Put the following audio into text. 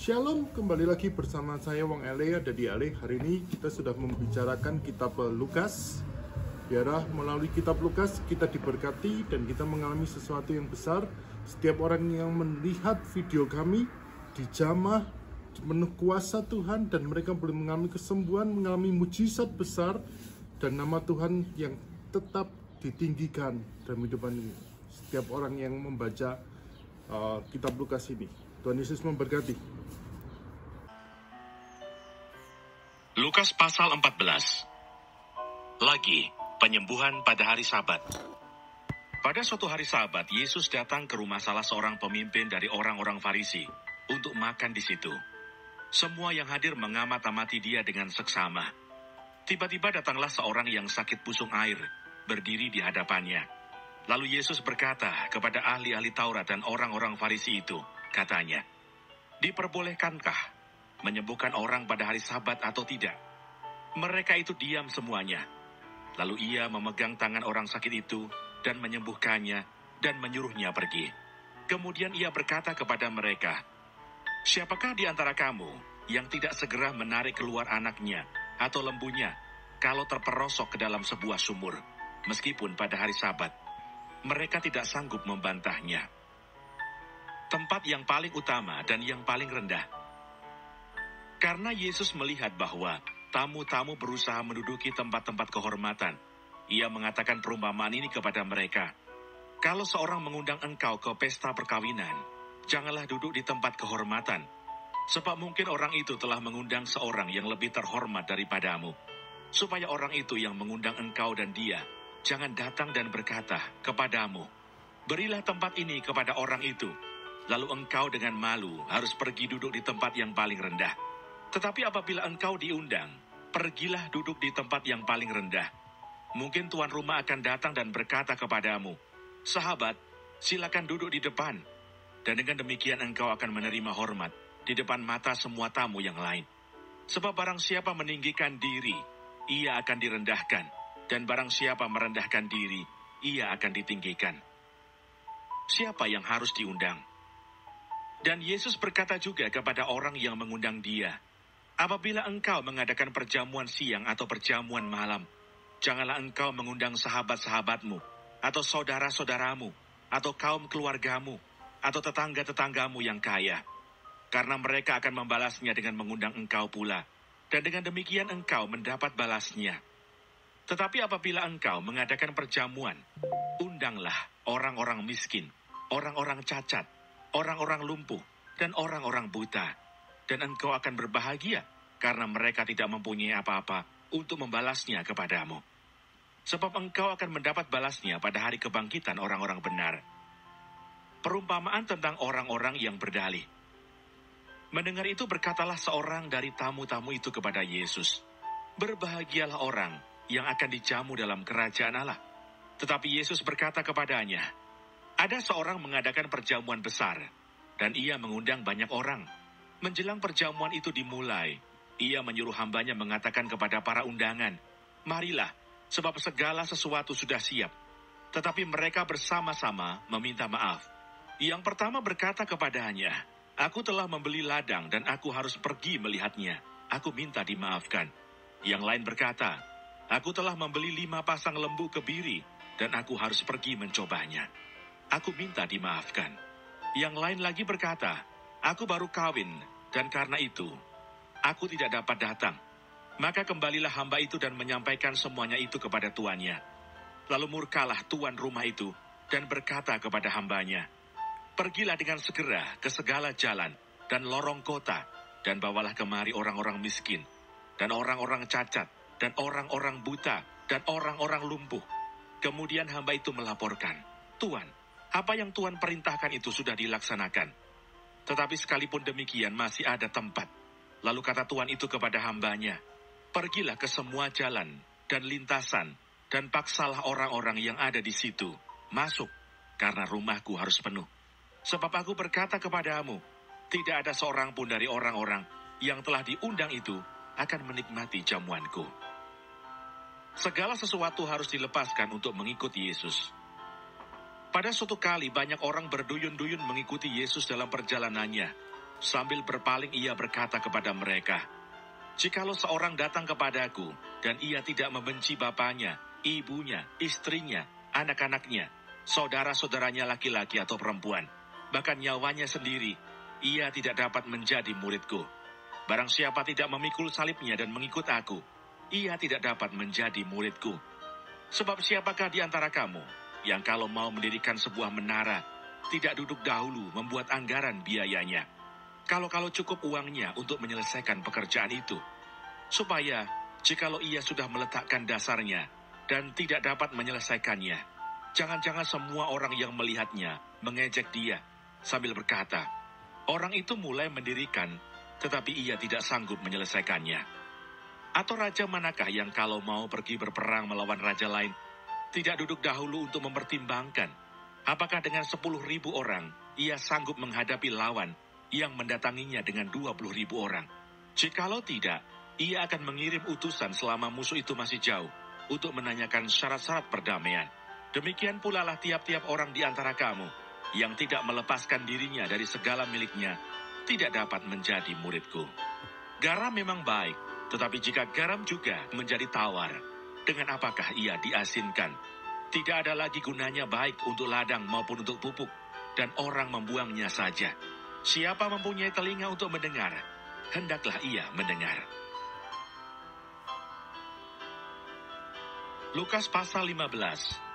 Shalom, kembali lagi bersama saya Wong Ele, ada di Ale. Hari ini kita sudah membicarakan kitab Lukas. Biarlah melalui kitab Lukas kita diberkati dan kita mengalami sesuatu yang besar. Setiap orang yang melihat video kami dijamah penuh kuasa Tuhan dan mereka boleh mengalami kesembuhan, mengalami mujizat besar dan nama Tuhan yang tetap ditinggikan dalam kehidupan ini. Setiap orang yang membaca kitab Lukas ini. Tuhan Yesus memberkati. Lukas pasal 14. Lagi, penyembuhan pada hari Sabat. Pada suatu hari Sabat, Yesus datang ke rumah salah seorang pemimpin dari orang-orang Farisi untuk makan di situ. Semua yang hadir mengamat-amati dia dengan seksama. Tiba-tiba datanglah seorang yang sakit pusung air, berdiri di hadapannya. Lalu Yesus berkata kepada ahli-ahli Taurat dan orang-orang Farisi itu, katanya, "Diperbolehkankah menyembuhkan orang pada hari Sabat atau tidak?" Mereka itu diam semuanya. Lalu ia memegang tangan orang sakit itu dan menyembuhkannya dan menyuruhnya pergi. Kemudian ia berkata kepada mereka, "Siapakah di antara kamu yang tidak segera menarik keluar anaknya atau lembunya kalau terperosok ke dalam sebuah sumur, meskipun pada hari Sabat?" Mereka tidak sanggup membantahnya. Tempat yang paling utama dan yang paling rendah. Karena Yesus melihat bahwa tamu-tamu berusaha menduduki tempat-tempat kehormatan, ia mengatakan perumpamaan ini kepada mereka. "Kalau seorang mengundang engkau ke pesta perkawinan, janganlah duduk di tempat kehormatan, sebab mungkin orang itu telah mengundang seorang yang lebih terhormat daripadamu. Supaya orang itu yang mengundang engkau dan dia jangan datang dan berkata kepadamu, 'Berilah tempat ini kepada orang itu,' lalu engkau dengan malu harus pergi duduk di tempat yang paling rendah. Tetapi apabila engkau diundang, pergilah duduk di tempat yang paling rendah. Mungkin tuan rumah akan datang dan berkata kepadamu, 'Sahabat, silakan duduk di depan,' dan dengan demikian engkau akan menerima hormat di depan mata semua tamu yang lain. Sebab barang siapa meninggikan diri, ia akan direndahkan, dan barang siapa merendahkan diri, ia akan ditinggikan. Siapa yang harus diundang?" Dan Yesus berkata juga kepada orang yang mengundang dia, "Apabila engkau mengadakan perjamuan siang atau perjamuan malam, janganlah engkau mengundang sahabat-sahabatmu, atau saudara-saudaramu, atau kaum keluargamu, atau tetangga-tetanggamu yang kaya. Karena mereka akan membalasnya dengan mengundang engkau pula, dan dengan demikian engkau mendapat balasnya. Tetapi apabila engkau mengadakan perjamuan, undanglah orang-orang miskin, orang-orang cacat, orang-orang lumpuh, dan orang-orang buta, dan engkau akan berbahagia, karena mereka tidak mempunyai apa-apa untuk membalasnya kepadamu. Sebab engkau akan mendapat balasnya pada hari kebangkitan orang-orang benar." Perumpamaan tentang orang-orang yang berdalih. Mendengar itu berkatalah seorang dari tamu-tamu itu kepada Yesus, "Berbahagialah orang yang akan dijamu dalam kerajaan Allah." Tetapi Yesus berkata kepadanya, "Ada seorang mengadakan perjamuan besar, dan ia mengundang banyak orang. Menjelang perjamuan itu dimulai, ia menyuruh hambanya mengatakan kepada para undangan, 'Marilah, sebab segala sesuatu sudah siap.' Tetapi mereka bersama-sama meminta maaf. Yang pertama berkata kepadanya, 'Aku telah membeli ladang dan aku harus pergi melihatnya. Aku minta dimaafkan.' Yang lain berkata, 'Aku telah membeli 5 pasang lembu kebiri dan aku harus pergi mencobanya. Aku minta dimaafkan.' Yang lain lagi berkata, 'Aku baru kawin, dan karena itu, aku tidak dapat datang.' Maka kembalilah hamba itu dan menyampaikan semuanya itu kepada tuannya. Lalu murkalah tuan rumah itu dan berkata kepada hambanya, 'Pergilah dengan segera ke segala jalan dan lorong kota, dan bawalah kemari orang-orang miskin, dan orang-orang cacat, dan orang-orang buta, dan orang-orang lumpuh.' Kemudian hamba itu melaporkan, 'Tuan, apa yang Tuan perintahkan itu sudah dilaksanakan. Tetapi sekalipun demikian masih ada tempat.' Lalu kata tuan itu kepada hambanya, 'Pergilah ke semua jalan dan lintasan, dan paksalah orang-orang yang ada di situ masuk, karena rumahku harus penuh. Sebab aku berkata kepadamu, tidak ada seorang pun dari orang-orang yang telah diundang itu akan menikmati jamuanku.' Segala sesuatu harus dilepaskan untuk mengikuti Yesus. Pada suatu kali banyak orang berduyun-duyun mengikuti Yesus dalam perjalanannya. Sambil berpaling ia berkata kepada mereka, "Jikalau seorang datang kepadaku, dan ia tidak membenci bapanya, ibunya, istrinya, anak-anaknya, saudara-saudaranya laki-laki atau perempuan, bahkan nyawanya sendiri, ia tidak dapat menjadi muridku. Barang siapa tidak memikul salibnya dan mengikut aku, ia tidak dapat menjadi muridku. Sebab siapakah di antara kamu yang kalau mau mendirikan sebuah menara, tidak duduk dahulu membuat anggaran biayanya, kalau cukup uangnya untuk menyelesaikan pekerjaan itu, supaya jikalau ia sudah meletakkan dasarnya dan tidak dapat menyelesaikannya, jangan-jangan semua orang yang melihatnya mengejek dia sambil berkata, 'Orang itu mulai mendirikan, tetapi ia tidak sanggup menyelesaikannya.' Atau raja manakah yang kalau mau pergi berperang melawan raja lain, tidak duduk dahulu untuk mempertimbangkan, apakah dengan 10.000 orang ia sanggup menghadapi lawan yang mendatanginya dengan 20.000 orang? Jikalau tidak, ia akan mengirim utusan selama musuh itu masih jauh, untuk menanyakan syarat-syarat perdamaian. Demikian pula lah tiap-tiap orang di antara kamu, yang tidak melepaskan dirinya dari segala miliknya, tidak dapat menjadi muridku. Garam memang baik, tetapi jika garam juga menjadi tawar, dengan apakah ia diasinkan? Tidak ada lagi gunanya baik untuk ladang maupun untuk pupuk, dan orang membuangnya saja. Siapa mempunyai telinga untuk mendengar, hendaklah ia mendengar." Lukas pasal 15.